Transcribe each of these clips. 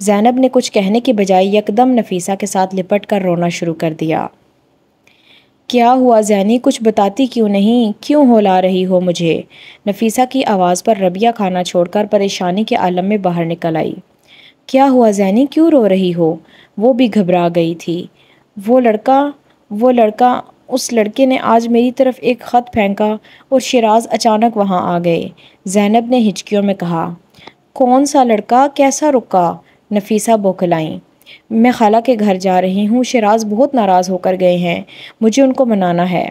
زینب نے کچھ کہنے کی بجائے یکدم نفیسہ کے ساتھ لپٹ کر رونا شروع کر دیا۔ کیا ہوا زینی، کچھ بتاتی کیوں نہیں؟ کیوں ہولا رہی ہو مجھے؟ نفیسہ کی آواز پر ربیہ کھانا چھوڑ کر پریشانی کے عالم میں باہر نکل آئی۔ کیا ہوا زینی، کیوں رو رہی ہو؟ وہ بھی گھبرا گئی تھی۔ وہ لڑکا، اس لڑکے نے آج میری طرف ایک خط پھینکا اور شیراز اچانک وہاں آ گئے، زینب نے ہچکیوں میں کہا۔ کون سا لڑکا؟ کیسا رکا؟ نفیسہ بوکھلائیں۔ میں خالہ کے گھر جا رہی ہوں، شیراز بہت ناراض ہو کر گئے ہیں، مجھے ان کو منانا ہے۔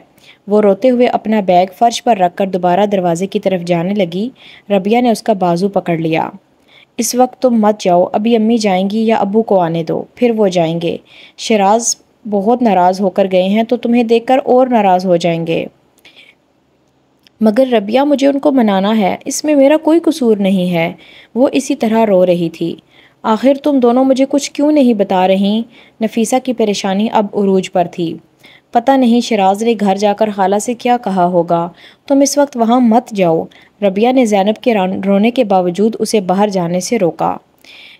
وہ روتے ہوئے اپنا بیگ فرش پر رکھ کر دوبارہ دروازے کی طرف جانے لگی۔ ربیہ نے اس کا بازو پکڑ لیا۔ اس وقت تم مت جاؤ، ابھی امی جائیں گی یا ابو کو آنے دو، پھر وہ جائیں گے۔ شیراز بہت ناراض ہو کر گئے ہیں تو تمہیں دیکھ کر اور ناراض ہو جائیں گے۔ مگر ربیہ، مجھے ان کو منانا ہے، اس میں میرا کوئی قصور نہیں ہے۔ وہ اسی طرح رو رہی تھی۔ آخر تم دونوں مجھے کچھ کیوں نہیں بتا رہی؟ نفیسہ کی پریشانی اب عروج پر تھی۔ پتہ نہیں شیراز نے گھر جا کر خالہ سے کیا کہا ہوگا، تم اس وقت وہاں مت جاؤ۔ ربیہ نے زینب کے رونے کے باوجود اسے باہر جانے سے روکا۔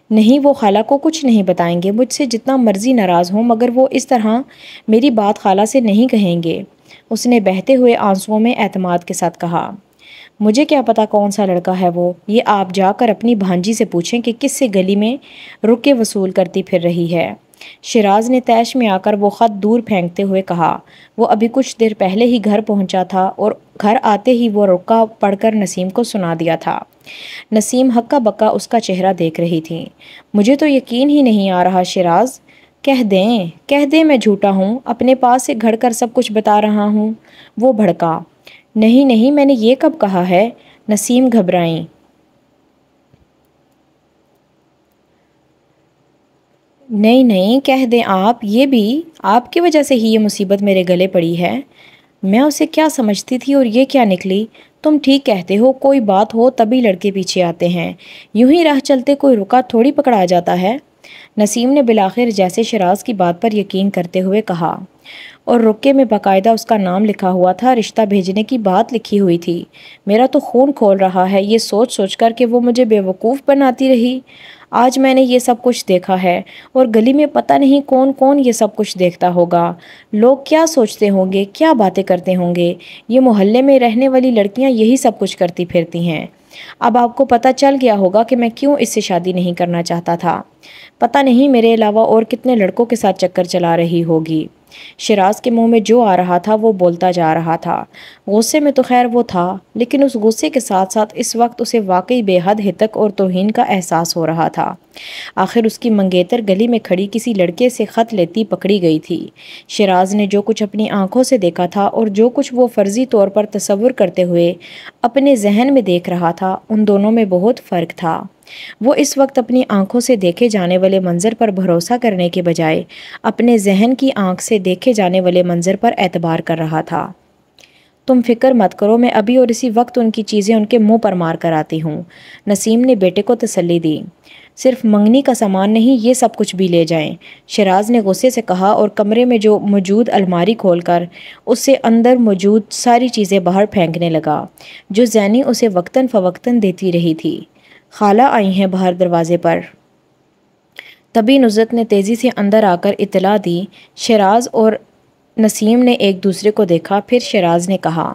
نہیں، وہ خالہ کو کچھ نہیں بتائیں گے، مجھ سے جتنا مرضی ناراض ہوں، مگر وہ اس طرح میری بات خالہ سے نہیں کہیں گے، اس نے بہتے ہوئے آنسوؤں میں اعتماد کے ساتھ کہا۔ مجھے کیا پتا کون سا لڑکا ہے وہ، یہ آپ جا کر اپنی بھانجی سے پوچھیں کہ کس سے گلی میں رکے وصول کرتی پھر رہی ہے۔ شیراز نے طیش میں آ کر وہ خط دور پھینکتے ہوئے کہا۔ وہ ابھی کچھ دیر پہلے ہی گھر پہنچا تھا اور گھر آتے ہی وہ رکا پڑھ کر نسیم کو سنا دیا تھا۔ نسیم ہکا بکا اس کا چہرہ دیکھ رہی تھی۔ مجھے تو یقین ہی نہیں آ رہا شیراز، کہہ دیں میں جھوٹا ہوں، اپنے پاس سے گھڑ کر سب کچھ بتا رہا ہوں۔ وہ بھڑکا۔ نہیں، میں نے یہ کب کہا ہے؟ نسیم گھبرائیں۔ نہیں، کہہ دیں آپ، یہ بھی آپ کی وجہ سے ہی یہ مصیبت میرے گلے پڑی ہے۔ میں اسے کیا سمجھتی تھی اور یہ کیا نکلی؟ تم ٹھیک کہتے ہو، کوئی بات ہو تبھی لڑکے پیچھے آتے ہیں، یوں ہی راہ چلتے کوئی رکا تھوڑی پکڑا جاتا ہے۔ نسیم نے بالآخر جیسے شیراز کی بات پر یقین کرتے ہوئے کہا۔ اور رکے میں باقاعدہ اس کا نام لکھا ہوا تھا، رشتہ بھیجنے کی بات لکھی ہوئی تھی۔ میرا تو خون کھول رہا ہے یہ سوچ کر کہ وہ مجھے بیوقوف بناتی رہی۔ آج میں نے یہ سب کچھ دیکھا ہے، اور گلی میں پتہ نہیں کون یہ سب کچھ دیکھتا ہوگا۔ لوگ کیا سوچتے ہوں گے، کیا باتیں کرتے ہوں گے۔ یہ محلے میں رہنے والی لڑکیاں یہی سب کچھ کرتی پھرتی ہیں۔ اب آپ کو پتہ چل گیا ہوگا کہ میں کیوں اس سے شادی نہیں کرنا چاہتا تھا۔ پتہ نہیں میرے علاوہ اور کتنے لڑکوں کے ساتھ چکر چلا رہی ہوگی۔ شیراز کے منہ میں جو آ رہا تھا وہ بولتا جا رہا تھا۔ غصے میں تو خیر وہ تھا، لیکن اس غصے کے ساتھ ساتھ اس وقت اسے واقعی بے حد ہتک اور توہین کا احساس ہو رہا تھا۔ آخر اس کی منگیتر گلی میں کھڑی کسی لڑکے سے خط لیتی پکڑی گئی تھی۔ شیراز نے جو کچھ اپنی آنکھوں سے دیکھا تھا اور جو کچھ وہ فرضی طور پر تصور کرتے ہوئے اپنے ذہن میں دیکھ رہا تھا، ان دونوں میں بہت فرق تھا۔ وہ اس وقت اپنی آنکھوں سے دیکھے جانے والے منظر پر بھروسہ کرنے کے بجائے اپنے ذہن کی آنکھ سے دیکھے جانے والے منظر پر اعتبار کر رہا تھا۔ تم فکر مت کرو، میں ابھی اور اسی وقت ان کی چیزیں ان کے منہ پر مار کر آتی ہوں، نسیم نے بیٹے کو تسلی دی۔ صرف منگنی کا سامان نہیں، یہ سب کچھ بھی لے جائیں، شیراز نے غصے سے کہا اور کمرے میں جو موجود الماری کھول کر اس سے اندر موجود ساری چیزیں باہر پھینکنے لگا جو زینی اسے وقتاً فوقتاً دیتی رہی تھی۔ خالہ آئی ہیں باہر دروازے پر۔ تبھی نصرت نے تیزی سے اندر آ کر اطلاع دی۔ شیراز اور نسیم نے ایک دوسرے کو دیکھا، پھر شیراز نے کہا،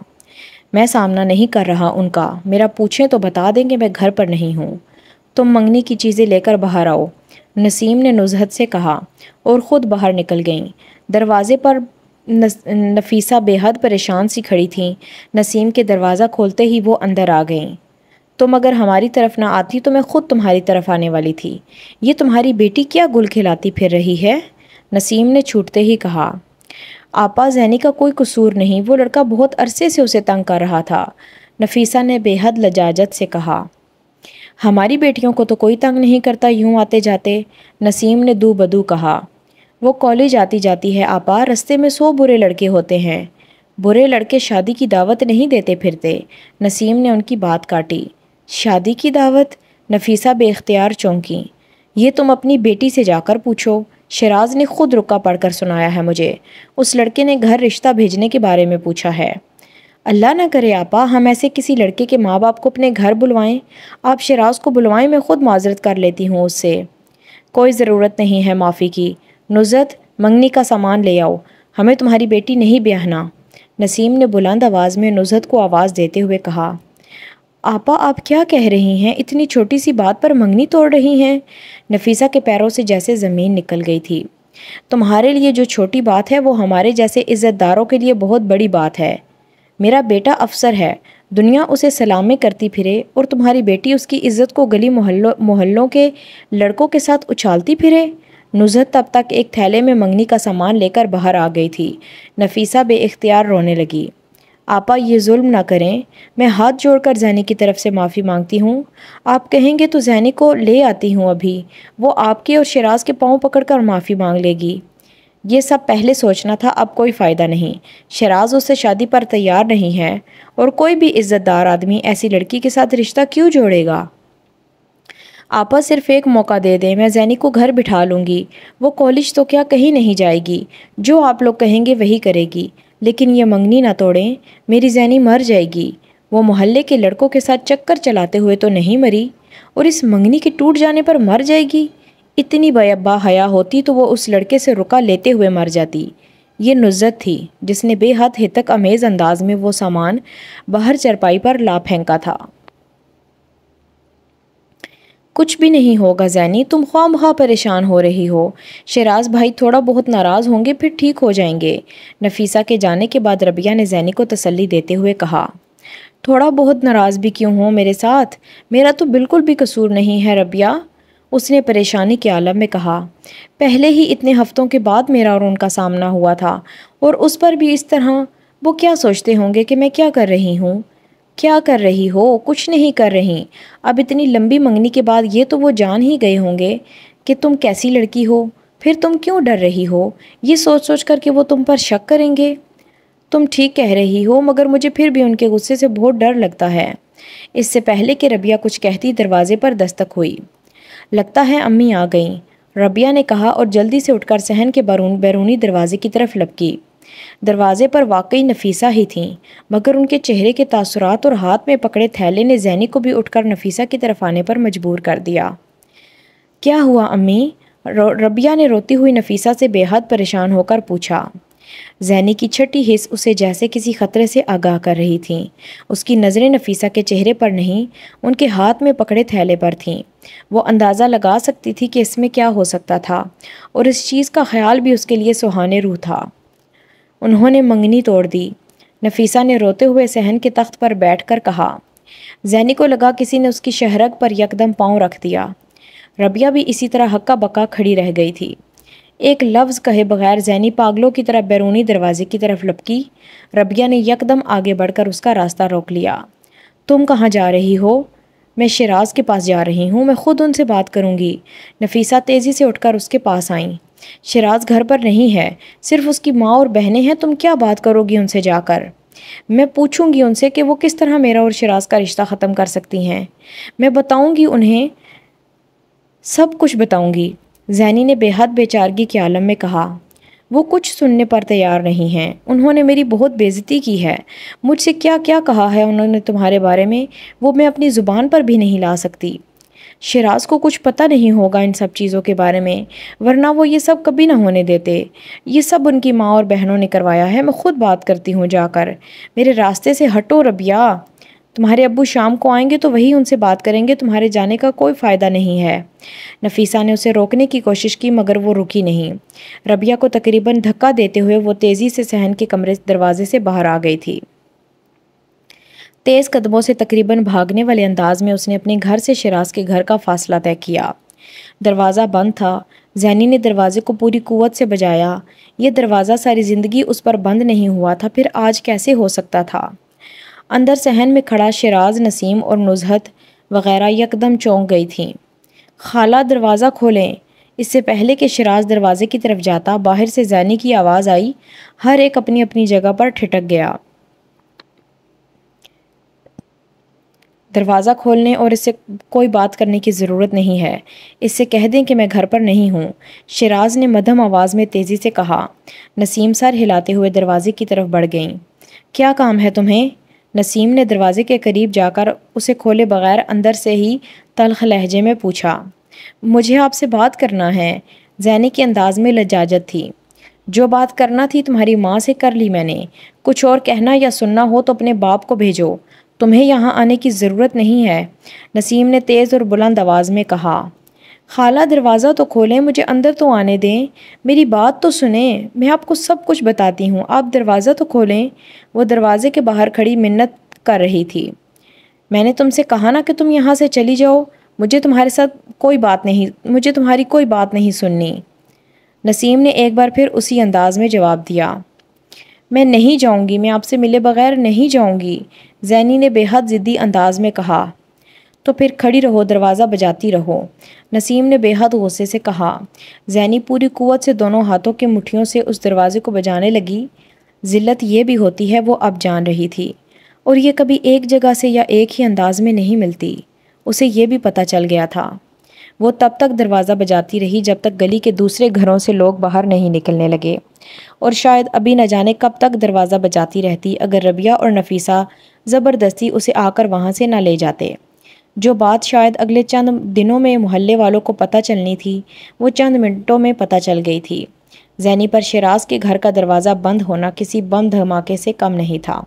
میں سامنا نہیں کر رہا ان کا، میرا پوچھیں تو بتا دیں کہ میں گھر پر نہیں ہوں۔ تم منگنی کی چیزیں لے کر باہر آؤ، نسیم نے نزہت سے کہا اور خود باہر نکل گئیں۔ دروازے پر نفیسہ بے حد پریشان سی کھڑی تھیں۔ نسیم کے دروازہ کھولتے ہی وہ اندر آ گئیں۔ تم اگر ہماری طرف نہ آتی تو میں خود تمہاری طرف آنے والی تھی۔ یہ تمہاری بیٹی کیا گل کھلاتی پھر رہی ہے؟ نسیم نے چھوٹتے ہی کہا۔ آپا، زینی کا کوئی قصور نہیں، وہ لڑکا بہت عرصے سے اسے تنگ کر رہا تھا، نفیسہ نے بے حد لجاجت سے کہا۔ ہماری بیٹیوں کو تو کوئی تنگ نہیں کرتا یوں آتے جاتے، نسیم نے دو بدو کہا۔ وہ کالج آتی جاتی ہے آپا، رستے میں 100 برے لڑکے ہوتے ہیں۔ برے لڑکے شادی کی دعوت نہیں دیتے پھرتے، نسیم نے ان کی بات کاٹی۔ شادی کی دعوت؟ نفیسہ بے اختیار چونکی۔ یہ تم اپنی بیٹی سے جا کر پوچھو، شیراز نے خود رکا پڑھ کر سنایا ہے مجھے، اس لڑکے نے گھر رشتہ بھیجنے کے بارے میں پوچھا ہے۔ اللہ نہ کرے آپا، ہم ایسے کسی لڑکے کے ماں باپ کو اپنے گھر بلوائیں، آپ شیراز کو بلوائیں، میں خود معذرت کر لیتی ہوں اس سے۔ کوئی ضرورت نہیں ہے معافی کی۔ نزہت، منگنی کا سامان لے آؤ، ہمیں تمہاری بیٹی نہیں بیاہنا۔ نسیم نے بلند آواز میں نزہت کو آواز دیتے ہوئے کہا۔ آپا آپ کیا کہہ رہی ہیں؟ اتنی چھوٹی سی بات پر منگنی توڑ رہی ہیں؟ نفیسہ کے پیروں سے جیسے زمین نکل گئی تھی۔ تمہارے لیے جو چھوٹی بات ہے وہ ہمارے جیسے عزت داروں کے لیے بہت بڑی بات ہے۔ میرا بیٹا افسر ہے، دنیا اسے سلامیں کرتی پھرے اور تمہاری بیٹی اس کی عزت کو گلی محلوں کے لڑکوں کے ساتھ اچھالتی پھرے۔ نزہت تب تک ایک تھیلے میں منگنی کا سامان لے کر باہر آ گئی تھی۔ نفیسہ بے اختیار رونے لگی۔ آپا یہ ظلم نہ کریں، میں ہاتھ جوڑ کر زینی کی طرف سے معافی مانگتی ہوں۔ آپ کہیں گے تو زینی کو لے آتی ہوں ابھی، وہ آپ کے اور شیراز کے پاؤں پکڑ کر معافی مانگ لے گی۔ یہ سب پہلے سوچنا تھا، اب کوئی فائدہ نہیں۔ شیراز اس سے شادی پر تیار نہیں ہے اور کوئی بھی عزت دار آدمی ایسی لڑکی کے ساتھ رشتہ کیوں جوڑے گا؟ آپا صرف ایک موقع دے دیں، میں زینی کو گھر بٹھا لوں گی، وہ کالج تو کیا کہیں نہیں جائے گی، جو آپ لوگ کہیں گے وہی کرے گی، لیکن یہ منگنی نہ توڑیں، میری زینی مر جائے گی، وہ محلے کے لڑکوں کے ساتھ چکر چلاتے ہوئے تو نہیں مری، اور اس منگنی کے ٹوٹ جانے پر مر جائے گی۔ اتنی با حیا ہوتی تو وہ اس لڑکے سے رکا لیتے ہوئے مر جاتی۔ یہ نزہت تھی جس نے بے حد ہتک امیز انداز میں وہ سامان باہر چرپائی پر لا پھینکا تھا۔ کچھ بھی نہیں ہوگا زینی، تم خواہ مخواہ پریشان ہو رہی ہو، شیراز بھائی تھوڑا بہت ناراض ہوں گے پھر ٹھیک ہو جائیں گے۔ نفیسہ کے جانے کے بعد ربیہ نے زینی کو تسلی دیتے ہوئے کہا۔ تھوڑا بہت ناراض بھی کیوں ہوں میرے ساتھ، میرا تو بالکل بھی قصور نہیں ہے ربیہ، اس نے پریشانی کے عالم میں کہا۔ پہلے ہی اتنے ہفتوں کے بعد میرا اور ان کا سامنا ہوا تھا، اور اس پر بھی اس طرح، وہ کیا سوچتے ہوں گے کہ میں کیا کر رہی ہوں؟ کیا کر رہی ہو؟ کچھ نہیں کر رہی۔ اب اتنی لمبی منگنی کے بعد یہ تو وہ جان ہی گئے ہوں گے کہ تم کیسی لڑکی ہو، پھر تم کیوں ڈر رہی ہو؟ یہ سوچ سوچ کر کہ وہ تم پر شک کریں گے۔ تم ٹھیک کہہ رہی ہو، مگر مجھے پھر بھی ان کے غصے سے بہت ڈر لگتا ہے۔ اس سے پہلے کہ ربیہ کچھ کہتی دروازے پر دستک ہوئی۔ لگتا ہے امی آ گئیں، ربیہ نے کہا اور جلدی سے اٹھ کر صحن کے بیرونی دروازے کی طرف لپکی۔ دروازے پر واقعی نفیسہ ہی تھیں، مگر ان کے چہرے کے تاثرات اور ہاتھ میں پکڑے تھیلے نے زینی کو بھی اٹھ کر نفیسہ کی طرف آنے پر مجبور کر دیا۔ کیا ہوا امی؟ ربیہ نے روتی ہوئی نفیسہ سے بے حد پریشان ہو کر پوچھا۔ زینی کی چھٹی حس اسے جیسے کسی خطرے سے آگاہ کر رہی تھیں۔ اس کی نظریں نفیسہ کے چہرے پر نہیں، ان کے ہاتھ میں پکڑے تھیلے پر تھیں۔ وہ اندازہ لگا سکتی تھی کہ اس میں کیا ہو سکتا تھا، اور اس چیز کا خیال بھی اس کے لیے سہانے روح تھا۔ انہوں نے منگنی توڑ دی، نفیسہ نے روتے ہوئے صحن کے تخت پر بیٹھ کر کہا۔ زینی کو لگا کسی نے اس کی شہرگ پر یکدم پاؤں رکھ دیا۔ ربیہ بھی اسی طرح ہکا بکا کھڑی رہ گئی تھی۔ ایک لفظ کہے بغیر زینی پاگلوں کی طرح بیرونی دروازے کی طرف لپکی۔ ربیہ نے یکدم آگے بڑھ کر اس کا راستہ روک لیا۔ تم کہاں جا رہی ہو؟ میں شیراز کے پاس جا رہی ہوں، میں خود ان سے بات کروں گی۔ نفیسہ تیزی سے اٹھ کر اس کے پاس آئیں۔ شیراز گھر پر نہیں ہے، صرف اس کی ماں اور بہنیں ہیں، تم کیا بات کرو گی ان سے جا کر؟ میں پوچھوں گی ان سے کہ وہ کس طرح میرا اور شیراز کا رشتہ ختم کر سکتی ہیں، میں بتاؤں گی انہیں، سب کچھ بتاؤں گی، زینی نے بے حد بے چارگی کے عالم میں کہا۔ وہ کچھ سننے پر تیار نہیں ہیں، انہوں نے میری بہت بے عزتی کی ہے، مجھ سے کیا کیا کہا ہے انہوں نے تمہارے بارے میں، وہ میں اپنی زبان پر بھی نہیں لا سکتی۔ شیراز کو کچھ پتہ نہیں ہوگا ان سب چیزوں کے بارے میں، ورنہ وہ یہ سب کبھی نہ ہونے دیتے، یہ سب ان کی ماں اور بہنوں نے کروایا ہے، میں خود بات کرتی ہوں جا کر، میرے راستے سے ہٹو ربیہ، تمہارے ابو شام کو آئیں گے تو وہی ان سے بات کریں گے، تمہارے جانے کا کوئی فائدہ نہیں ہے۔ نفیسہ نے اسے روکنے کی کوشش کی مگر وہ رکی نہیں۔ ربیہ کو تقریباً دھکا دیتے ہوئے وہ تیزی سے صحن کے کمرے دروازے سے باہر آ گئی تھی۔ تیز قدموں سے تقریباً بھاگنے والے انداز میں اس نے اپنے گھر سے شیراز کے گھر کا فاصلہ طے کیا۔ دروازہ بند تھا۔ زینی نے دروازے کو پوری قوت سے بجایا۔ یہ دروازہ ساری زندگی اس پر بند نہیں ہوا تھا، پھر آج کیسے ہو سکتا تھا؟ اندر صحن میں کھڑا شیراز، نسیم اور نزہت وغیرہ یکدم چونک گئی تھیں۔ خالہ دروازہ کھولیں۔ اس سے پہلے کہ شیراز دروازے کی طرف جاتا، باہر سے زینی کی آواز آئی۔ ہر ایک اپنی اپنی جگہ پر ٹھٹک گیا۔ دروازہ کھولنے اور اس سے کوئی بات کرنے کی ضرورت نہیں ہے، اس سے کہہ دیں کہ میں گھر پر نہیں ہوں، شیراز نے مدھم آواز میں تیزی سے کہا۔ نسیم سر ہلاتے ہوئے دروازے کی طرف بڑھ گئیں۔ کیا کام ہے تمہیں؟ نسیم نے دروازے کے قریب جا کر اسے کھولے بغیر اندر سے ہی تلخ لہجے میں پوچھا۔ مجھے آپ سے بات کرنا ہے۔ زینی کے انداز میں لجاجت تھی۔ جو بات کرنا تھی تمہاری ماں سے کر لی میں نے۔ کچھ اور کہنا یا سننا ہو تو اپنے باپ کو بھیجو، تمہیں یہاں آنے کی ضرورت نہیں ہے، نسیم نے تیز اور بلند آواز میں کہا۔ خالہ دروازہ تو کھولیں، مجھے اندر تو آنے دیں، میری بات تو سنیں، میں آپ کو سب کچھ بتاتی ہوں، آپ دروازہ تو کھولیں۔ وہ دروازے کے باہر کھڑی منت کر رہی تھی۔ میں نے تم سے کہا نا کہ تم یہاں سے چلی جاؤ، مجھے تمہاری کوئی بات نہیں سننی۔ نسیم نے ایک بار پھر اسی انداز میں جواب دیا۔ میں نہیں جاؤں گی، میں آپ سے ملے بغیر نہیں جاؤں گی، زینی نے بے حد ضدی انداز میں کہا۔ تو پھر کھڑی رہو، دروازہ بجاتی رہو، نسیم نے بے حد غصے سے کہا۔ زینی پوری قوت سے دونوں ہاتھوں کے مٹھیوں سے اس دروازے کو بجانے لگی۔ ذلت یہ بھی ہوتی ہے، وہ اب جان رہی تھی، اور یہ کبھی ایک جگہ سے یا ایک ہی انداز میں نہیں ملتی، اسے یہ بھی پتہ چل گیا تھا۔ وہ تب تک دروازہ بجاتی رہی جب تک گلی کے دوسرے گھروں سے لوگ باہر نہیں نکلنے لگے، اور شاید ابھی نہ جانے کب تک دروازہ بجاتی رہتی اگر ربیہ اور نفیسہ زبردستی اسے آ کر وہاں سے نہ لے جاتے۔ جو بات شاید اگلے چند دنوں میں محلے والوں کو پتہ چلنی تھی، وہ چند منٹوں میں پتہ چل گئی تھی۔ زینی پر شیراز کے گھر کا دروازہ بند ہونا کسی بم دھماکے سے کم نہیں تھا۔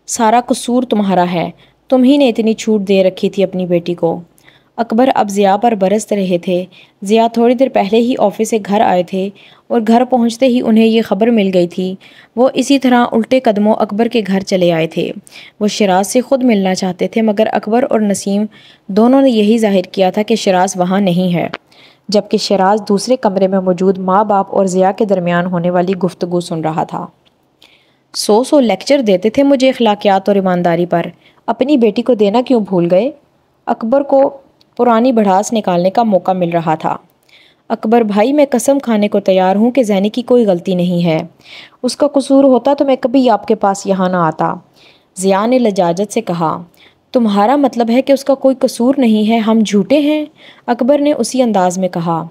سارا قصور تمہارا ہے، تم ہی نے اتنی چھوٹ دے رکھی تھی اپنی بیٹی کو۔ اکبر اب ضیاء پر برس رہے تھے۔ ضیاء تھوڑی دیر پہلے ہی آفس سے گھر آئے تھے اور گھر پہنچتے ہی انہیں یہ خبر مل گئی تھی۔ وہ اسی طرح الٹے قدموں اکبر کے گھر چلے آئے تھے۔ وہ شیراز سے خود ملنا چاہتے تھے، مگر اکبر اور نسیم دونوں نے یہی ظاہر کیا تھا کہ شیراز وہاں نہیں ہے، جبکہ شیراز دوسرے کمرے میں موجود ماں باپ اور ضیاء کے درمیان ہونے والی گفتگو سن رہا تھا۔ سو لیکچر دیتے تھے مجھے اخلاقیات اور ایمانداری پر، اپنی بیٹی کو دینا کیوں بھول گئے؟ اکبر کو پرانی بڑھاس نکالنے کا موقع مل رہا تھا۔ اکبر بھائی، میں قسم کھانے کو تیار ہوں کہ زینی کی کوئی غلطی نہیں ہے، اس کا قصور ہوتا تو میں کبھی آپ کے پاس یہاں نہ آتا، ضیاء نے لجاجت سے کہا۔ تمہارا مطلب ہے کہ اس کا کوئی قصور نہیں ہے، ہم جھوٹے ہیں؟ اکبر نے اسی انداز میں کہا۔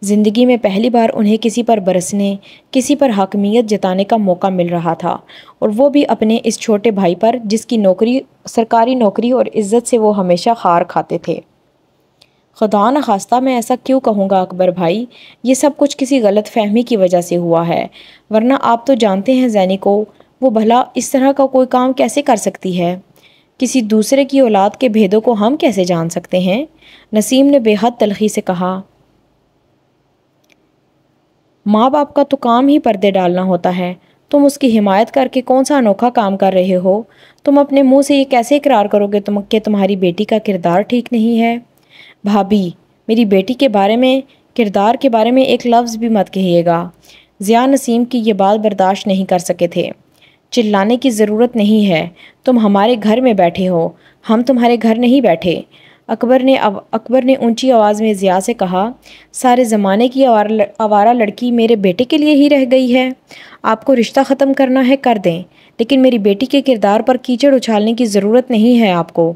زندگی میں پہلی بار انہیں کسی پر برسنے، کسی پر حاکمیت جتانے کا موقع مل رہا تھا، اور وہ بھی اپنے اس چھوٹے بھائی پر جس کی سرکاری نوکری اور عزت سے وہ ہمیشہ خار کھاتے تھے۔ خدا نخواستہ میں ایسا کیوں کہوں گا اکبر بھائی، یہ سب کچھ کسی غلط فہمی کی وجہ سے ہوا ہے، ورنہ آپ تو جانتے ہیں زینی کو، وہ بھلا اس طرح کا کوئی کام کیسے کر سکتی ہے؟ کسی دوسرے کی اولاد کے بھیدوں کو ہم کیسے جان سکتے ہیں؟ نسیم نے بے حد تلخی سے کہا۔ ماں باپ کا تو کام ہی پردے ڈالنا ہوتا ہے، تم اس کی حمایت کر کے کون سا انوکھا کام کر رہے ہو؟ تم اپنے منہ سے یہ کیسے اقرار کرو گے کہ تمہاری بیٹی کا کردار ٹھیک نہیں ہے؟ بھابھی، میری بیٹی کے بارے میں، کردار کے بارے میں ایک لفظ بھی مت کہیے گا۔ ضیاء نسیم کی یہ بات برداشت نہیں کر سکے تھے۔ چلانے کی ضرورت نہیں ہے، تم ہمارے گھر میں بیٹھے ہو، ہم تمہارے گھر نہیں بیٹھے۔ اکبر نے اونچی آواز میں ضیاء سے کہا۔ سارے زمانے کی آوارہ لڑکی میرے بیٹے کے لیے ہی رہ گئی ہے؟ آپ کو رشتہ ختم کرنا ہے کر دیں، لیکن میری بیٹی کے کردار پر کیچڑ اچھالنے کی ضرورت نہیں ہے آپ کو،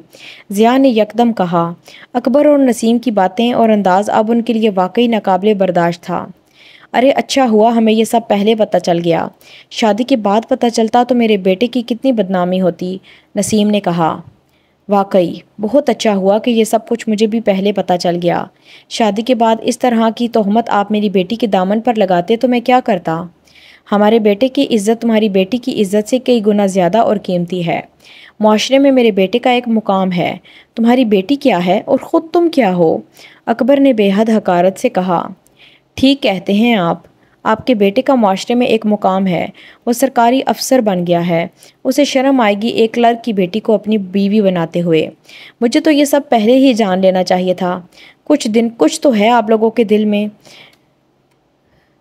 ضیاء نے یکدم کہا۔ اکبر اور نسیم کی باتیں اور انداز اب ان کے لیے واقعی ناقابل برداشت تھا۔ ارے اچھا ہوا ہمیں یہ سب پہلے پتہ چل گیا، شادی کے بعد پتہ چلتا تو میرے بیٹے کی کتنی بدنامی ہوتی، نسیم نے کہا۔ واقعی بہت اچھا ہوا کہ یہ سب کچھ مجھے بھی پہلے پتہ چل گیا، شادی کے بعد اس طرح کی تہمت آپ میری بیٹی کے دامن پر لگاتے تو میں کیا کرتا؟ ہمارے بیٹے کی عزت تمہاری بیٹی کی عزت سے کئی گنا زیادہ اور قیمتی ہے، معاشرے میں میرے بیٹے کا ایک مقام ہے، تمہاری بیٹی کیا ہے اور خود تم کیا ہو؟ اکبر نے بے حد حقارت سے کہا۔ ٹھیک کہتے ہیں آپ کے بیٹے کا معاشرے میں ایک مقام ہے، وہ سرکاری افسر بن گیا ہے، اسے شرم آئے گی ایک کلرک کی بیٹی کو اپنی بیوی بناتے ہوئے۔ مجھے تو یہ سب پہلے ہی جان لینا چاہیے تھا۔ کچھ تو ہے آپ لوگوں کے دل میں،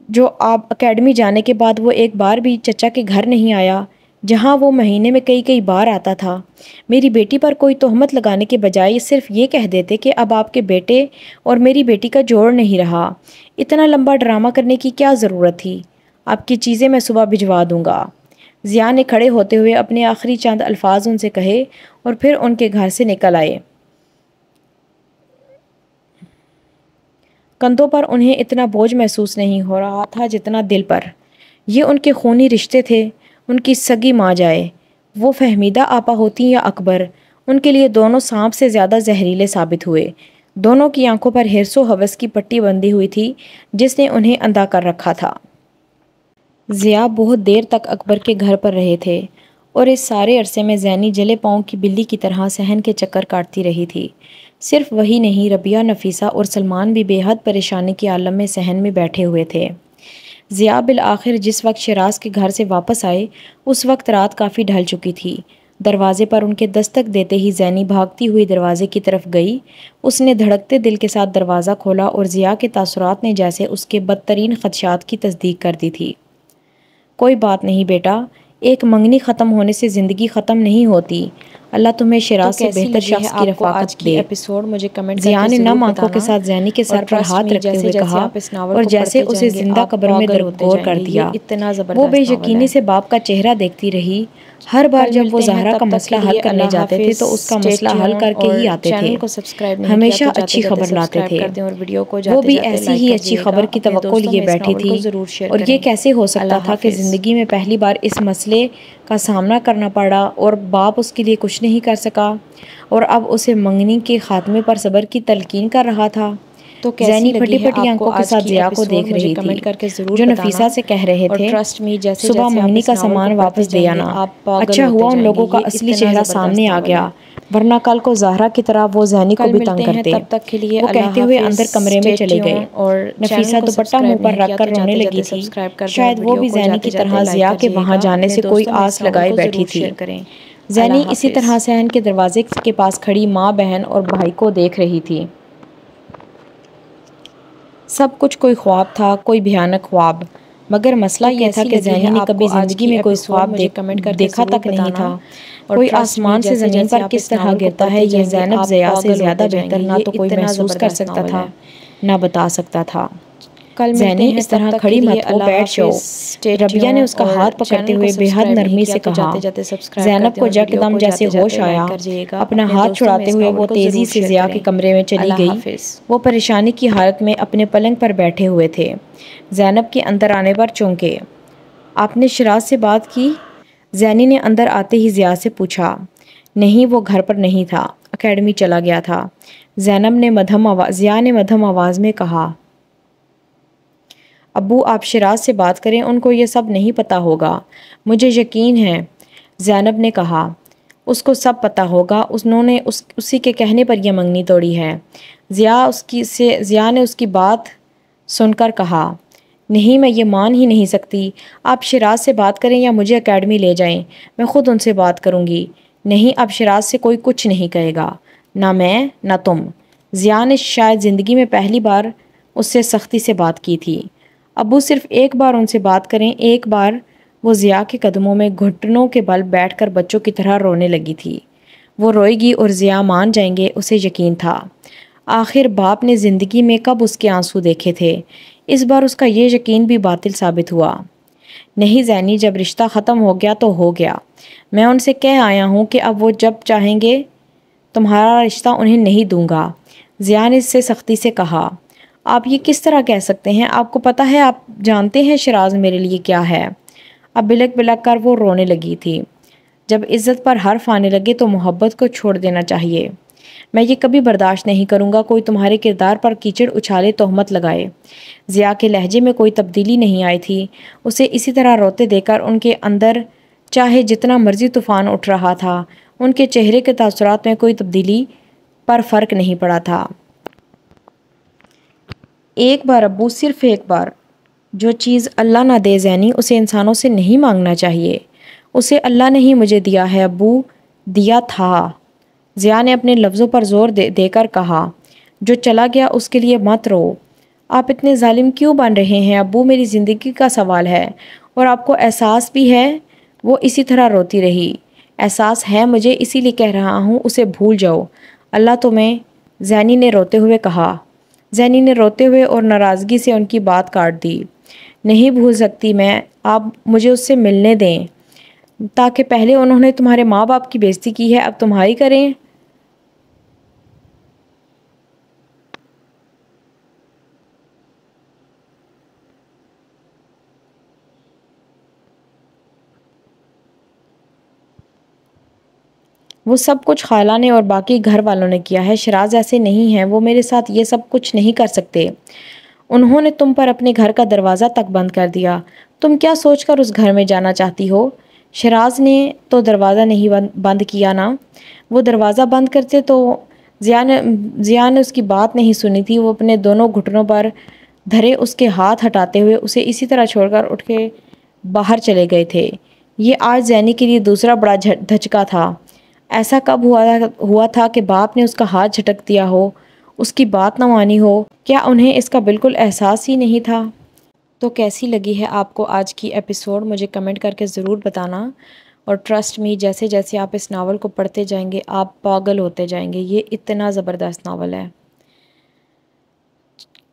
جو آپ اکیڈمی جانے کے بعد وہ ایک بار بھی چچا کے گھر نہیں آیا، جہاں وہ مہینے میں کئی بار آتا تھا۔ میری بیٹی پر کوئی تہمت لگانے کے بجائے صرف یہ کہہ دیتے کہ اب آپ کے بیٹے اور میری بیٹی کا جوڑ نہیں رہا۔ اتنا لمبا ڈرامہ کرنے کی کیا ضرورت تھی؟ آپ کی چیزیں میں صبح بھجوا دوں گا، ضیاء نے کھڑے ہوتے ہوئے اپنے آخری چند الفاظ ان سے کہے اور پھر ان کے گھر سے نکل آئے۔ کندھوں پر انہیں اتنا بوجھ محسوس نہیں ہو رہا تھا جتنا دل پر۔ یہ ان کے خونی رشتے تھے، ان کی سگی ماں جائے، وہ فہمیدہ آپا ہوتی یا اکبر، ان کے لیے دونوں سانپ سے زیادہ زہریلے ثابت ہوئے۔ دونوں کی آنکھوں پر حرص و ہوس کی پٹی بندھی ہوئی تھی جس نے انہیں اندھا کر رکھا تھا۔ ضیاء بہت دیر تک اکبر کے گھر پر رہے تھے اور اس سارے عرصے میں زینی جلے پاؤں کی بلی کی طرح صحن کے چکر کاٹتی رہی تھی۔ صرف وہی نہیں، ربیہ، نفیسہ اور سلمان بھی بے حد پریشانی کے عالم میں صحن میں بیٹھے ہوئے تھے۔ ضیاء بالآخر جس وقت شیراز کے گھر سے واپس آئے اس وقت رات کافی ڈھل چکی تھی۔ دروازے پر ان کے دستک دیتے ہی زینی بھاگتی ہوئی دروازے کی طرف گئی۔ اس نے دھڑکتے دل کے ساتھ دروازہ کھولا اور ضیاء کے تاثرات نے جیسے اس کے بدترین خدشات کی تصدیق کر دی تھی۔ کوئی بات نہیں بیٹا، ایک منگنی ختم ہونے سے زندگی ختم نہیں ہوتی۔ اللہ تمہیں شیراز سے بہتر شخص کی رفاقت دے۔ ضیاء نے نم آنکھوں کے ساتھ زینی کے سر پر ہاتھ رکھتے ہوئے کہا اور جیسے اسے زندہ قبر میں غور کر دیا۔ وہ بے یقینی سے باپ کا چہرہ دیکھتی رہی۔ ہر بار جب وہ زہرا کا مسئلہ حل کرنے جاتے تھے تو اس کا مسئلہ حل کر کے ہی آتے تھے، ہمیشہ اچھی خبر لاتے تھے۔ وہ بھی ایسی ہی اچھی خبر کی توقع لیے بیٹھی تھی، اور یہ کیسے ہو سکتا تھا کہ زندگی میں پہلی بار اس مسئلے کا سامنا کرنا پڑا اور باپ اس کے لیے کچھ نہیں کر سکا، اور اب اسے منگنی کے خاتمے پر صبر کی تلقین کر رہا تھا۔ زینی پھٹی پھٹی آنکھوں کے ساتھ ضیاء کو دیکھ رہی تھی، جو نفیسہ سے کہہ رہے تھے صبح منگنی کا سامان واپس دے آنا۔ اچھا ہوا ان لوگوں کا اصلی چہرہ سامنے آ گیا، ورنہ کل کو زہرا کی طرح وہ زینی کو بھی تنگ کرتے۔ وہ کہتے ہوئے اندر کمرے میں چلے گئے۔ نفیسہ دوپٹہ منہ پر رکھ کر رونے لگی تھی۔ شاید وہ بھی زینی کی طرح ضیاء کے وہاں جانے سے کوئی آس لگائے بیٹھی تھی۔ زینی اسی طرح صحن کے دروازے کے پاس کھڑی ماں، بہن اور بھائی کو دیکھ رہی تھی۔ سب کچھ کوئی خواب تھا، کوئی بھیانک خواب، مگر مسئلہ یہ تھا کہ زینی نے کبھی زندگی میں کوئی خواب دیکھا تک نہیں تھا۔ کوئی آسمان سے زمین پر کس طرح گرتا ہے یہ زینب ضیاء سے زیادہ بہتر نہ تو کوئی محسوس کر سکتا تھا، نہ بتا سکتا تھا۔ زینی اس طرح کھڑی مت ہو، بیٹھ جاؤ۔ ربیہ نے اس کا ہاتھ پکڑتے ہوئے بے حد نرمی سے کہا۔ زینب کو یکدم جیسے ہوش آیا، اپنا ہاتھ چھڑاتے ہوئے وہ تیزی سے ضیاء کے کمرے میں چلی گئی۔ وہ پریشانی کی حالت میں اپنے پلنگ پر بیٹھے ہوئے تھے۔ زینب کے اندر آنے پر چونکے۔ آپ نے شیراز سے بات کی؟ زینی نے اندر آتے ہی ضیاء سے پوچھا۔ نہیں، وہ گھر پر نہیں تھا، اکیڈمی چلا گیا تھا، ضیاء نے مدھم آواز میں کہا۔ ابو آپ شیراز سے بات کریں، ان کو یہ سب نہیں پتا ہوگا۔ مجھے یقین ہے، زینب نے کہا۔ اس کو سب پتا ہوگا، انہوں نے اسی کے کہنے پر یہ منگنی توڑی ہے۔ ضیاء نے اس کی بات سن کر کہا۔ نہیں، میں یہ مان ہی نہیں سکتی۔ آپ شیراز سے بات کریں یا مجھے اکیڈمی لے جائیں، میں خود ان سے بات کروں گی۔ نہیں، اب شیراز سے کوئی کچھ نہیں کہے گا، نہ میں نہ تم۔ ضیاء نے شاید زندگی میں پہلی بار اس سے سختی سے بات کی تھی۔ ابو صرف ایک بار ان سے بات کریں، ایک بار۔ وہ ضیاء کے قدموں میں گھٹنوں کے بل بیٹھ کر بچوں کی طرح رونے لگی تھی۔ وہ روئے گی اور ضیاء مان جائیں گے، اسے یقین تھا۔ آخر باپ نے زندگی میں کب اس کے آنسو دیکھے تھے؟ اس بار اس کا یہ یقین بھی باطل ثابت ہوا۔ نہیں زینی، جب رشتہ ختم ہو گیا تو ہو گیا۔ میں ان سے کہہ آیا ہوں کہ اب وہ جب چاہیں گے تمہارا رشتہ انہیں نہیں دوں گا۔ ضیاء نے اس سے سختی سے کہا۔ آپ یہ کس طرح کہہ سکتے ہیں؟ آپ کو پتہ ہے، آپ جانتے ہیں شیراز میرے لیے کیا ہے؟ اب بلک بلک کر وہ رونے لگی تھی۔ جب عزت پر حرف آنے لگے تو محبت کو چھوڑ دینا چاہیے۔ میں یہ کبھی برداشت نہیں کروں گا کوئی تمہارے کردار پر کیچڑ اچھالے، تہمت لگائے۔ ضیاء کے لہجے میں کوئی تبدیلی نہیں آئی تھی۔ اسے اسی طرح روتے دیکھ کر ان کے اندر چاہے جتنا مرضی طوفان اٹھ رہا تھا، ان کے چہرے کے تاثرات میں کوئی تبدیلی پر فرق نہیں پڑا تھا۔ ایک بار ابو، صرف ایک بار۔ جو چیز اللہ نہ دے زینی، اسے انسانوں سے نہیں مانگنا چاہیے۔ اسے اللہ نے ہی مجھے دیا ہے ابو، دیا تھا۔ ضیاء نے اپنے لفظوں پر زور دے کر کہا۔ جو چلا گیا اس کے لیے مت رو۔ آپ اتنے ظالم کیوں بن رہے ہیں ابو؟ میری زندگی کا سوال ہے، اور آپ کو احساس بھی ہے۔ وہ اسی طرح روتی رہی۔ احساس ہے مجھے، اسی لیے کہہ رہا ہوں، اسے بھول جاؤ۔ اللہ تمہیں، زینی نے روتے ہوئے کہا۔ زینی نے روتے ہوئے اور ناراضگی سے ان کی بات کاٹ دی۔ نہیں بھول سکتی میں، آپ مجھے اس سے ملنے دیں، تاکہ پہلے انہوں نے تمہارے ماں باپ کی بےزتی کی ہے، اب تمہاری کریں۔ وہ سب کچھ خالہ نے اور باقی گھر والوں نے کیا ہے، شیراز ایسے نہیں ہیں، وہ میرے ساتھ یہ سب کچھ نہیں کر سکتے۔ انہوں نے تم پر اپنے گھر کا دروازہ تک بند کر دیا، تم کیا سوچ کر اس گھر میں جانا چاہتی ہو؟ شیراز نے تو دروازہ نہیں بند کیا نا، وہ دروازہ بند کرتے تو ضیاء نے اس کی بات نہیں سنی تھی۔ وہ اپنے دونوں گھٹنوں پر دھرے اس کے ہاتھ ہٹاتے ہوئے اسے اسی طرح چھوڑ کر اٹھ کے باہر چلے گئے تھے۔ یہ آج زینی کے لیے دوسرا بڑا دھچکا تھا۔ ایسا کب ہوا تھا کہ باپ نے اس کا ہاتھ جھٹک دیا ہو، اس کی بات نہ مانی ہو؟ کیا انہیں اس کا بالکل احساس ہی نہیں تھا؟ تو کیسی لگی ہے آپ کو آج کی ایپیسوڈ؟ مجھے کمنٹ کر کے ضرور بتانا، اور ٹرسٹ می، جیسے جیسے آپ اس ناول کو پڑھتے جائیں گے آپ پاگل ہوتے جائیں گے، یہ اتنا زبردست ناول ہے۔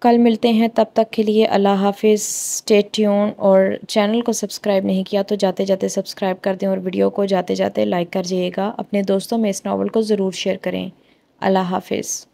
کل ملتے ہیں، تب تک کے لیے اللہ حافظ، اسٹے ٹیون، اور چینل کو سبسکرائب نہیں کیا تو جاتے جاتے سبسکرائب کر دیں، اور ویڈیو کو جاتے جاتے لائک کر جائیے گا، اپنے دوستوں میں اس ناول کو ضرور شیئر کریں۔ اللہ حافظ۔